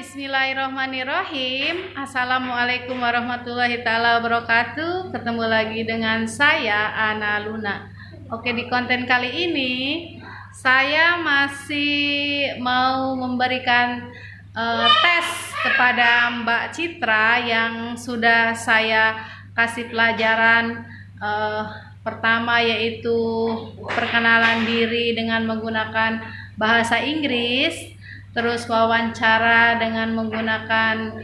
Bismillahirrahmanirrahim. Assalamualaikum warahmatullahi taala wabarakatuh. Ketemu lagi dengan saya Ana Luna. Oke, di konten kali ini saya masih mau memberikan tes kepada Mbak Citra yang sudah saya kasih pelajaran pertama, yaitu perkenalan diri dengan menggunakan bahasa Inggris. Terus wawancara dengan menggunakan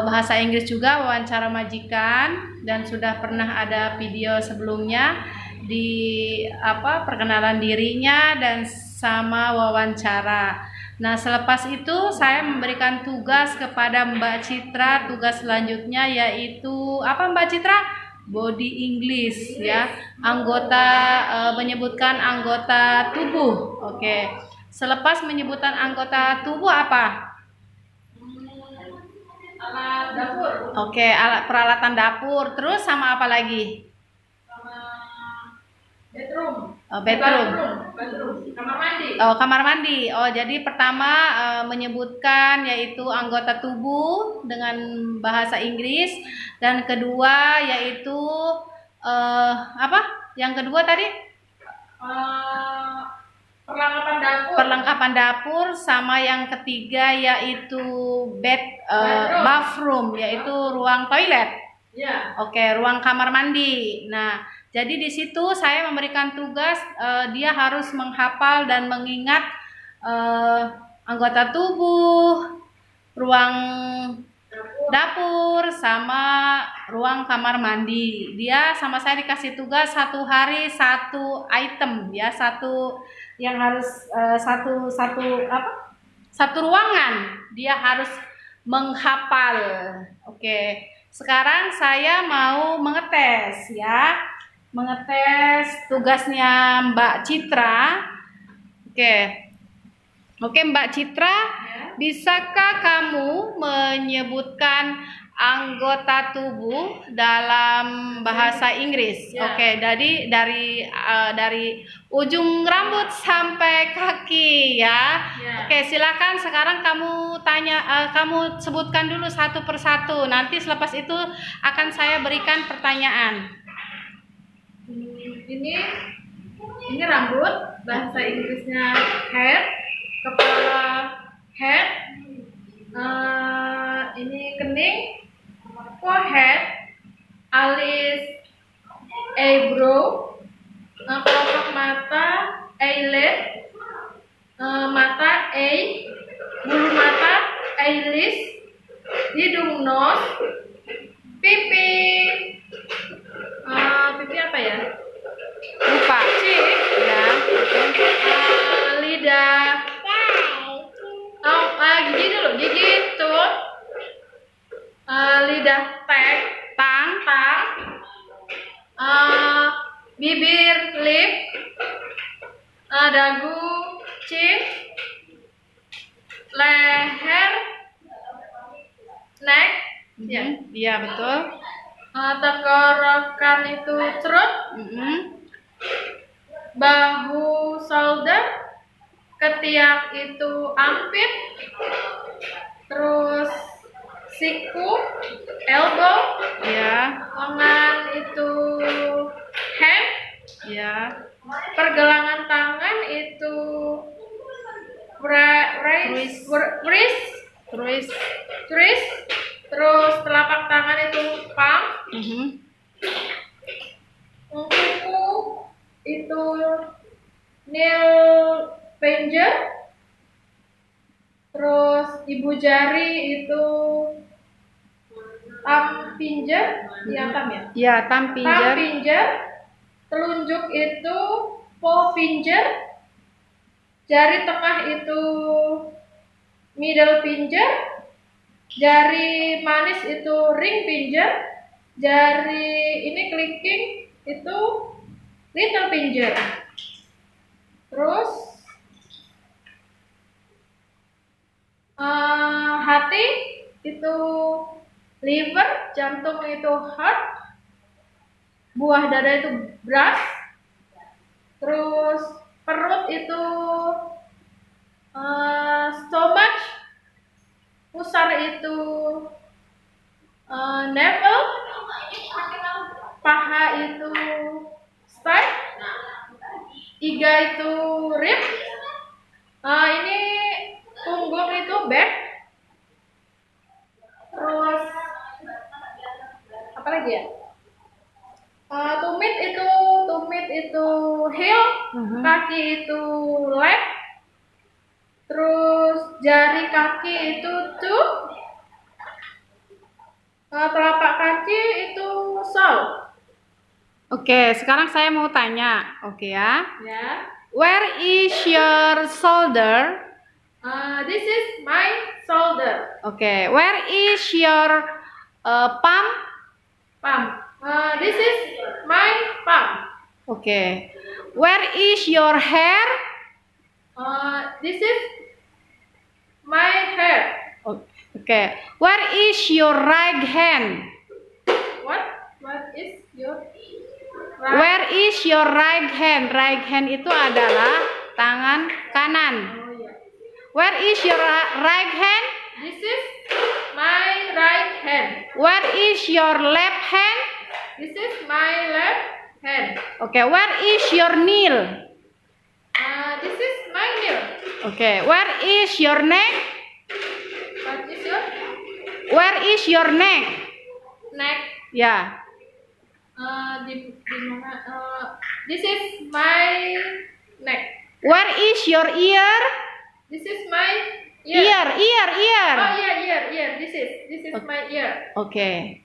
bahasa Inggris juga, wawancara majikan, dan sudah pernah ada video sebelumnya di perkenalan dirinya dan sama wawancara. Nah, selepas itu saya memberikan tugas kepada Mbak Citra. Tugas selanjutnya yaitu apa, Mbak Citra? Body English, ya. Menyebutkan anggota tubuh. Oke. Selepas menyebutan anggota tubuh apa? Alat dapur. Oke, alat peralatan dapur. Terus sama apa lagi? Sama bedroom. Bedroom. Kamar mandi. Kamar mandi. Jadi pertama menyebutkan yaitu anggota tubuh dengan bahasa Inggris, dan kedua yaitu apa? Yang kedua tadi? Perlengkapan dapur, sama yang ketiga yaitu bathroom, yaitu ruang toilet. Ya. Oke, ruang kamar mandi. Nah, jadi di situ saya memberikan tugas, dia harus menghafal dan mengingat anggota tubuh, ruang dapur, sama ruang kamar mandi. Dia sama saya dikasih tugas 1 hari 1 item, ya, satu yang harus satu ruangan dia harus menghafal. Oke, sekarang saya mau mengetes, ya, mengetes tugasnya Mbak Citra. Oke, Mbak Citra, bisakah kamu menyebutkan anggota tubuh dalam bahasa Inggris? Ya. Oke, dari ujung rambut sampai kaki, ya. Ya. Oke, silakan sekarang kamu kamu sebutkan dulu satu persatu. Nanti selepas itu akan saya berikan pertanyaan. Ini rambut, bahasa Inggrisnya hair, kepala head, ini kening, forehead, alis, eyebrow, kelopak mata, eyelid, mata eye, bulu mata, eyelash, hidung nose, pipi, pipi apa ya? Lupa. Cik, Ya. lidah, gigi dulu, gigi tuh, lidah tang, bibir lip, dagu chin, leher neck, ya, Iya, betul. tenggorokan itu throat, bahu shoulder, ketiak itu armpit, terus siku elbow, Ya, lengan itu hand, ya. pergelangan tangan itu wrist, terus telapak tangan itu palm, kuku itu nail finger, terus ibu jari itu thumb finger, thumb ya? Ya, thumb Thumb finger. finger, telunjuk itu four finger, jari tengah itu middle finger, jari manis itu ring finger, jari ini clicking itu little finger. Terus hati itu liver, jantung itu heart, buah dada itu breast, terus perut itu stomach, itu navel, paha itu spine, iga itu rib, ini punggung itu back, terus apa lagi ya? Tumit itu heel, kaki itu leg, terus jari kaki itu toe, telapak kaki itu sole. Oke, sekarang saya mau tanya, oke ya. Ya. Where is your shoulder? This is my shoulder. Oke, where is your palm? Palm. This is my palm. Oke, where is your hair? This is my hair. Oke, where is your right hand? What is your Where is your right hand? Right hand itu adalah tangan kanan. Oh ya. Where is your right hand? This is my right hand. Where is your left hand? This is my left hand. Oke, where is your nail? This is my nail. Oke, where is your neck? What is your Where is your neck? neck? Ya. Di mana? This is my neck. Where is your ear? This is my Ear. Oh yeah, ear. This is my ear. Oke.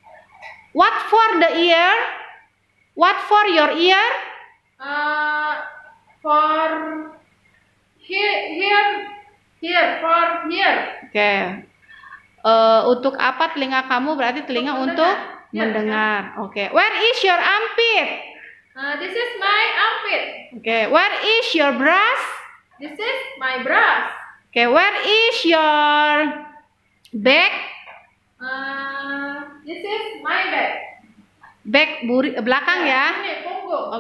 What for the ear? What for your ear? For here for here. Oke. Untuk apa telinga kamu? Berarti telinga untuk mendengar. Oke. Where is your armpit? This is my armpit. Oke. Where is your brush? This is my brush. Oke. Where is your back? This is my back. Back belakang ya. Ini punggung.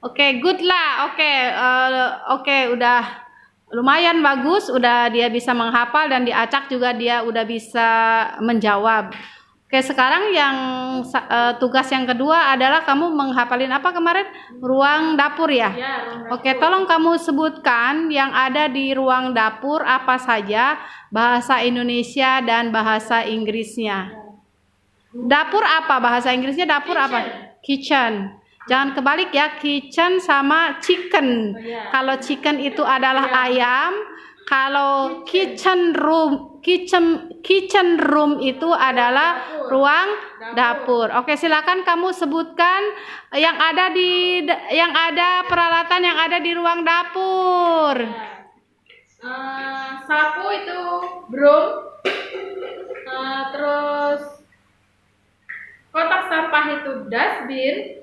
Oke, good lah. Oke, udah lumayan bagus. Udah dia bisa menghafal dan diacak juga dia udah bisa menjawab. Oke, sekarang yang tugas yang kedua adalah kamu menghafalin apa kemarin? Ruang dapur ya? Ya, ruang dapur. Oke, tolong kamu sebutkan yang ada di ruang dapur apa saja bahasa Indonesia dan bahasa Inggrisnya. Dapur apa? Bahasa Inggrisnya dapur apa? Kitchen. Jangan kebalik ya, kitchen sama chicken. iya. Kalau chicken itu adalah ayam, kalau kitchen room itu adalah ruang dapur. Oke, silakan kamu sebutkan yang ada peralatan yang ada di ruang dapur. Sapu itu broom. Terus kotak sampah itu dustbin.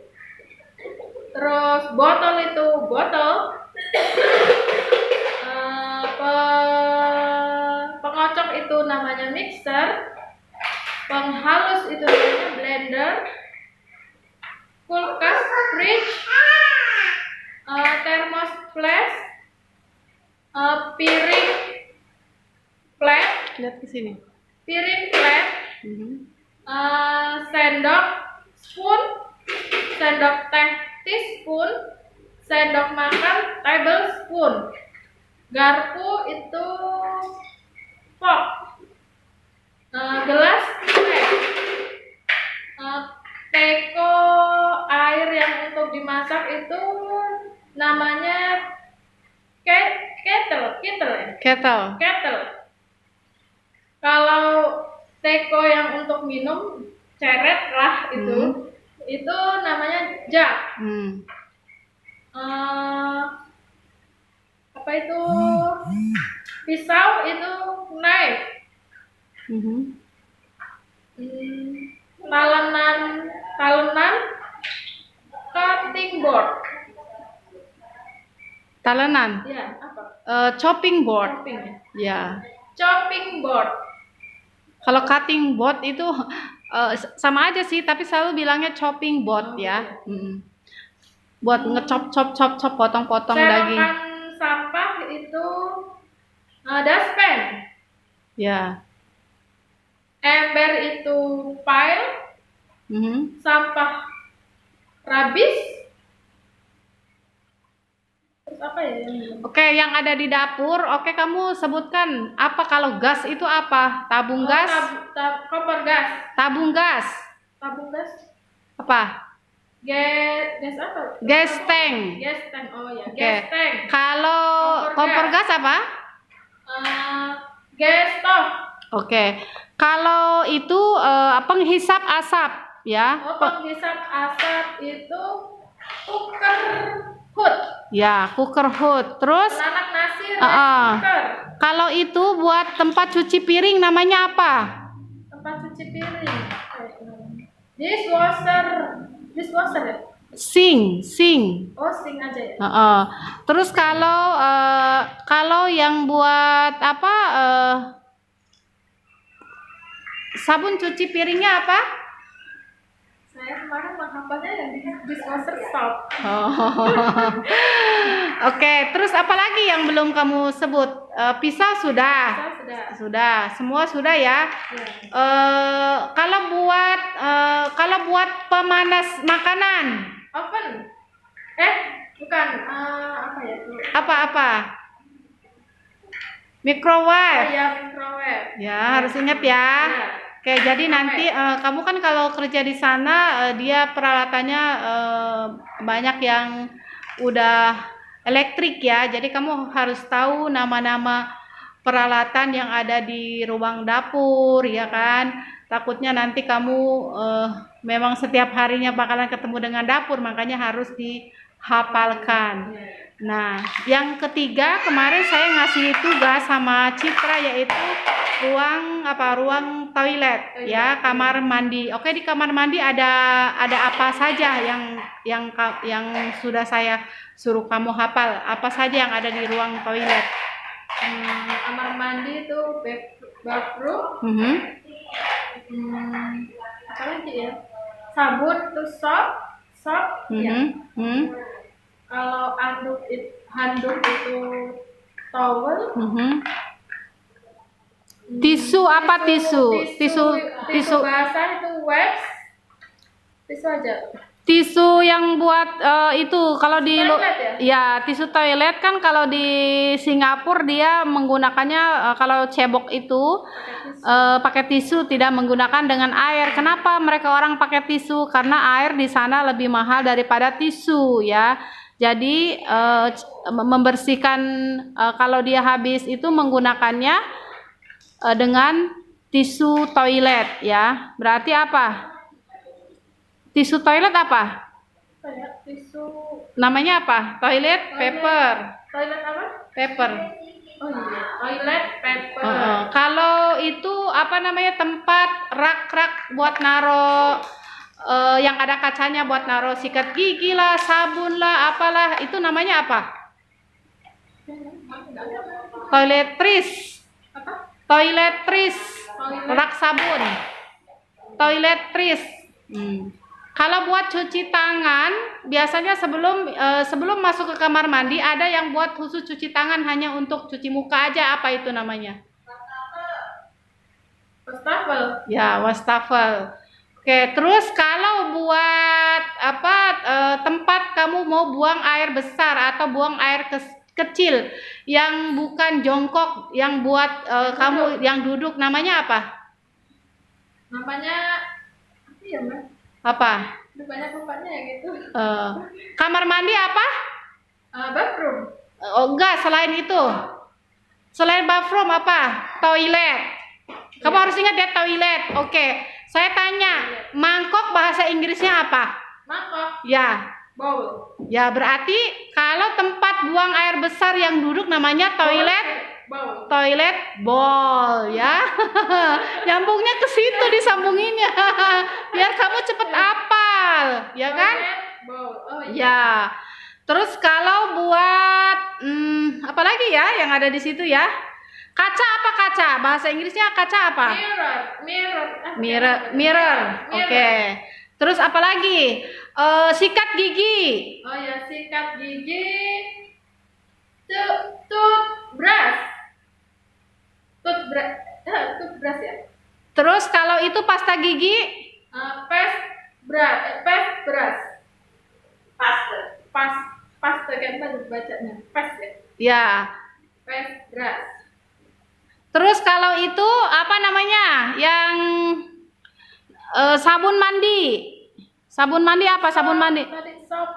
Terus botol itu botol. Pengocok itu namanya mixer. Penghalus itu namanya blender. Kulkas, fridge, termos flash, piring flat, Lihat ke sini. piring flat, sendok, spoon, sendok teh, teaspoon, sendok makan, tablespoon, garpu itu fork, gelas, teko air yang untuk dimasak itu namanya kettle ya? Kettle. Kalau teko yang untuk minum ceret lah itu namanya jug. Apa itu? Pisau itu knife. Talenan cutting board. Talenan. Ya, apa? Chopping board. Chopping ya. Ya. Chopping board. Kalau cutting board itu sama aja sih, tapi selalu bilangnya chopping board ya. Buat ngechop potong-potong daging. Selokan sampah itu dustpan. Ya. Ember itu pile. Mhm. Sampah rubbish. Terus apa ya yang Oke, yang ada di dapur. Oke, kamu sebutkan apa kalau gas itu apa? Tabung gas? kompor gas. Tabung gas. Tabung gas. Apa? Gas apa? Gas tank. Gas tank. Oh ya, Oke. gas tank. Kalau kompor gas apa? Gas stove. Oke. Kalau itu penghisap asap ya. Oh, penghisap asap itu cooker hood. Ya, cooker hood. Terus Penanak nasi rice uh-uh. cooker. Kalau itu buat tempat cuci piring namanya apa? Tempat cuci piring. Dishwasher. Dishwasher ya? Sink. Oh, sink aja ya. Terus kalau yang buat apa? Sabun cuci piringnya apa? Saya kemarin menghafalnya yang di dishwasher soap. Oke, terus apa lagi yang belum kamu sebut? Pisau sudah. Sudah, semua sudah ya. Kalau buat pemanas makanan. Oven. Bukan. Apa ya itu? Apa? Microwave. Ya, microwave. Ya, harus ingat ya. Oke, jadi nanti kamu kan kalau kerja di sana dia peralatannya banyak yang udah elektrik ya. Jadi kamu harus tahu nama-nama peralatan yang ada di ruang dapur ya kan. Takutnya nanti kamu memang setiap harinya bakalan ketemu dengan dapur, makanya harus dihafalkan. Nah, yang ketiga kemarin saya ngasih tugas sama Citra yaitu ruang toilet ya, kamar mandi. Oke, di kamar mandi ada apa saja yang sudah saya suruh kamu hafal? Apa saja yang ada di ruang toilet? Kamar mandi itu bathroom. Apa lagi ya? Sabun itu soap ya. Kalau handuk itu towel. Tisu apa tisu? Tisu basah itu wipes. Tisu aja. Tisu yang buat itu kalau di ya? Tisu toilet kan kalau di Singapura dia menggunakannya kalau cebok itu pakai tisu, tidak menggunakan dengan air. Kenapa mereka orang pakai tisu? Karena air di sana lebih mahal daripada tisu ya. Jadi membersihkan kalau dia habis itu menggunakannya dengan tisu toilet ya. Berarti apa? Tisu toilet apa? Tisu. Namanya apa? Toilet paper. Toilet apa? Paper. Oh iya, toilet paper. Kalau itu apa namanya, tempat rak buat naro yang ada kacanya buat naro sikat gigi lah, sabun lah, apalah, itu namanya apa? Toiletries. Toiletries. Rak sabun. Toiletries. Kalau buat cuci tangan, biasanya sebelum masuk ke kamar mandi ada yang buat khusus cuci tangan hanya untuk cuci muka aja. Apa itu namanya? Wastafel. Ya, wastafel. Oke, terus kalau buat tempat kamu mau buang air besar atau buang air kecil yang bukan jongkok, yang buat kamu yang duduk, namanya apa? Namanya apa ya, Mbak? Apa? Banyak rupanya ya gitu. Kamar mandi apa? Bathroom. Oh enggak, selain itu. Selain bathroom apa? Toilet. Kamu harus ingat ya, toilet. Oke. Saya tanya, mangkok bahasa Inggrisnya apa? Mangkok. Ya. Bowl. Ya, berarti kalau tempat buang air besar yang duduk namanya toilet. Bowl. Toilet bowl ya. Nyambungnya ke situ disambunginnya. Biar kamu cepet hafal, ya kan? Bowl. Oh iya. Ya. Terus kalau buat apa lagi ya yang ada di situ ya? Kaca apa kaca? Bahasa Inggrisnya kaca apa? Mirror. Oke. Terus apa lagi? Sikat gigi. Oh ya, sikat gigi. Toothbrush. Toothbrush ya? Terus kalau itu pasta gigi, Paste brush. Paste kan tadi bacanya. Paste ya. ya. Paste brush. Terus kalau itu apa namanya? Yang sabun mandi. Sabun mandi apa? Sabun mandi. Tadi soap.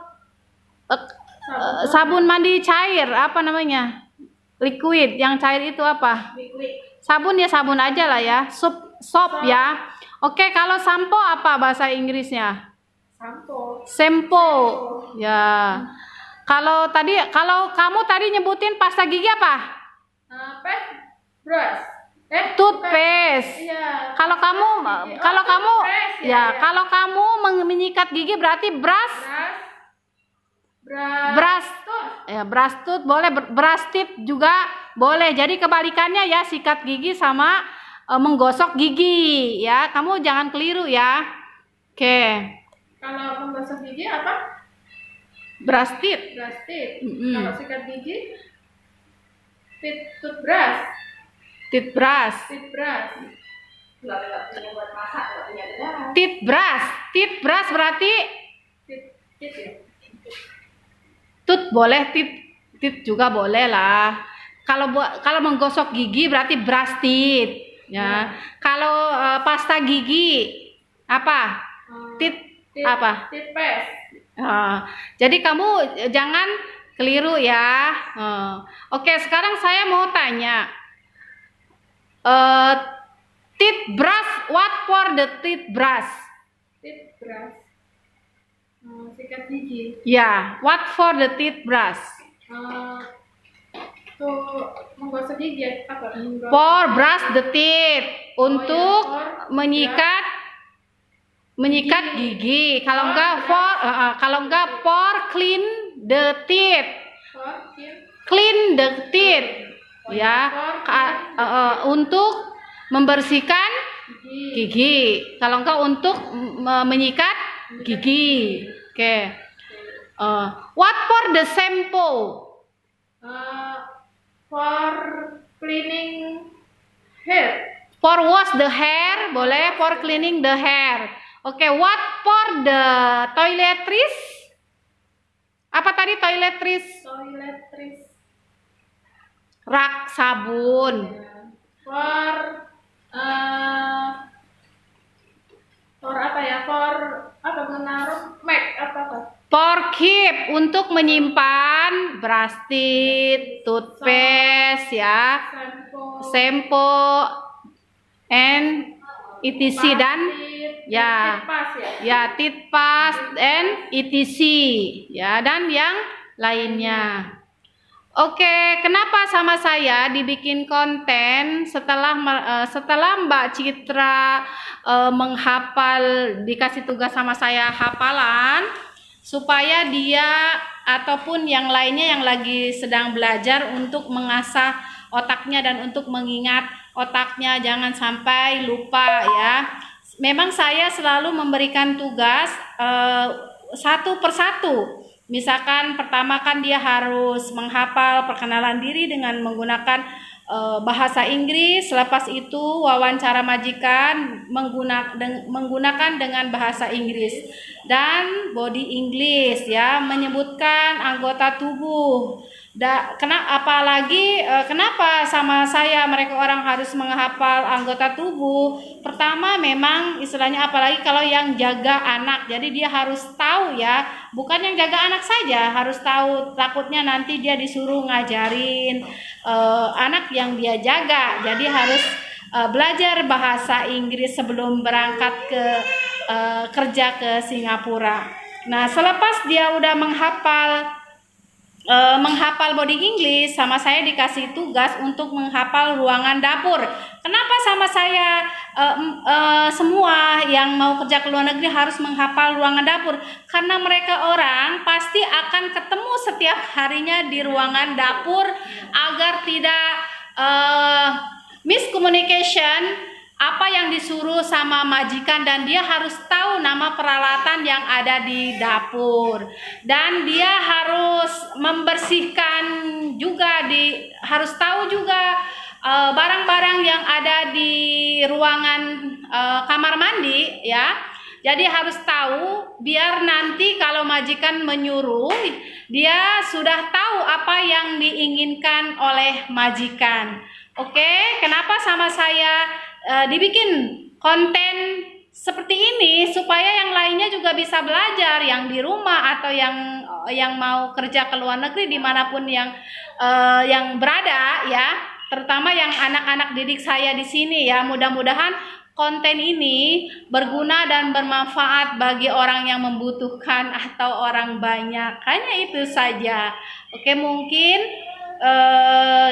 Sabun mandi cair apa namanya? Liquid. Yang cair itu apa? Liquid. Sabun ya sabun aja lah ya. Soap ya. Oke, kalau sampo apa bahasa Inggrisnya? Sempo. Ya. Kalau kamu tadi nyebutin pasta gigi apa? Paste brush. Toothpaste. Iya. Kalau kamu toothpaste, ya, kalau kamu menyikat gigi berarti brush ya, brush tooth boleh, brush teeth juga boleh. Jadi kebalikannya ya, sikat gigi sama menggosok gigi ya. Kamu jangan keliru ya. Oke. Kalau menggosok gigi apa? Brush teeth. Brush teeth. Kalau sikat gigi, toothbrush. Teeth brush. Teeth brush. Teeth brush. Teeth brush berarti Teeth ya. tooth boleh, teeth juga boleh lah. Kalau menggosok gigi berarti brush teeth ya. Kalau pasta gigi apa? Teeth apa? Teeth paste. Jadi kamu jangan keliru ya. Oke, sekarang saya mau tanya. Teeth brush, what for the teeth brush? Teeth brush. Sikat gigi. Ya, what for the teeth brush? Tuh menggosok gigi apa? For brush the teeth, untuk menyikat gigi. Kalau enggak for clean the teeth. Clean the teeth. Ya, untuk membersihkan gigi. Kalau enggak untuk menyikat gigi. Oke. What for the shampoo? For cleaning hair. For wash the hair boleh, for cleaning the hair. Oke, what for the toiletries? Apa tadi toiletries? Toiletries. Rak sabun. For apa ya? For apa, menaruh make apa? For keep, untuk menyimpan brush teeth, toothpaste ya, shampoo and etc. dan ya, teeth paste and etc. ya, dan yang lainnya. Oke, kenapa sama saya dibikin konten setelah Mbak Citra menghafal, dikasih tugas sama saya hafalan, supaya dia ataupun yang lainnya yang lagi sedang belajar untuk mengasah otaknya dan untuk mengingat otaknya, jangan sampai lupa ya. Memang saya selalu memberikan tugas satu persatu. Misalkan pertama kan dia harus menghafal perkenalan diri dengan menggunakan bahasa Inggris. Selepas itu wawancara majikan menggunakan dengan bahasa Inggris dan body English ya, menyebutkan anggota tubuh. Kenapa sama saya mereka orang harus menghafal anggota tubuh? Pertama memang istilahnya, apalagi kalau yang jaga anak, jadi dia harus tahu ya, bukan yang jaga anak saja, harus tahu, takutnya nanti dia disuruh ngajarin anak yang dia jaga, jadi harus belajar bahasa Inggris sebelum berangkat ke kerja ke Singapura. Nah, selepas dia udah menghafal body English, sama saya dikasih tugas untuk menghafal ruangan dapur. Kenapa sama saya semua yang mau kerja ke luar negeri harus menghafal ruangan dapur? Karena mereka orang pasti akan ketemu setiap harinya di ruangan dapur, agar tidak miscommunication apa yang disuruh sama majikan, dan dia harus tahu nama peralatan yang ada di dapur, dan dia harus membersihkan juga, harus tahu juga barang-barang yang ada di ruangan kamar mandi ya. Jadi harus tahu biar nanti kalau majikan menyuruh dia sudah tahu apa yang diinginkan oleh majikan. Oke, kenapa sama saya dibikin konten seperti ini supaya yang lainnya juga bisa belajar, yang di rumah atau yang mau kerja ke luar negeri dimanapun yang berada ya, terutama yang anak-anak didik saya di sini ya. Mudah-mudahan konten ini berguna dan bermanfaat bagi orang yang membutuhkan atau orang banyak. Hanya itu saja. Oke, mungkin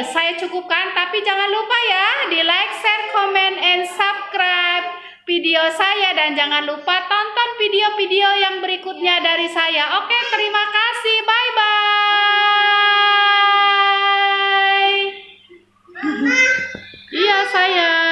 saya cukupkan, tapi jangan lupa ya di like, share, comment, and subscribe video saya, dan jangan lupa tonton video-video yang berikutnya dari saya. Oke, terima kasih. Bye bye. Iya, sayang.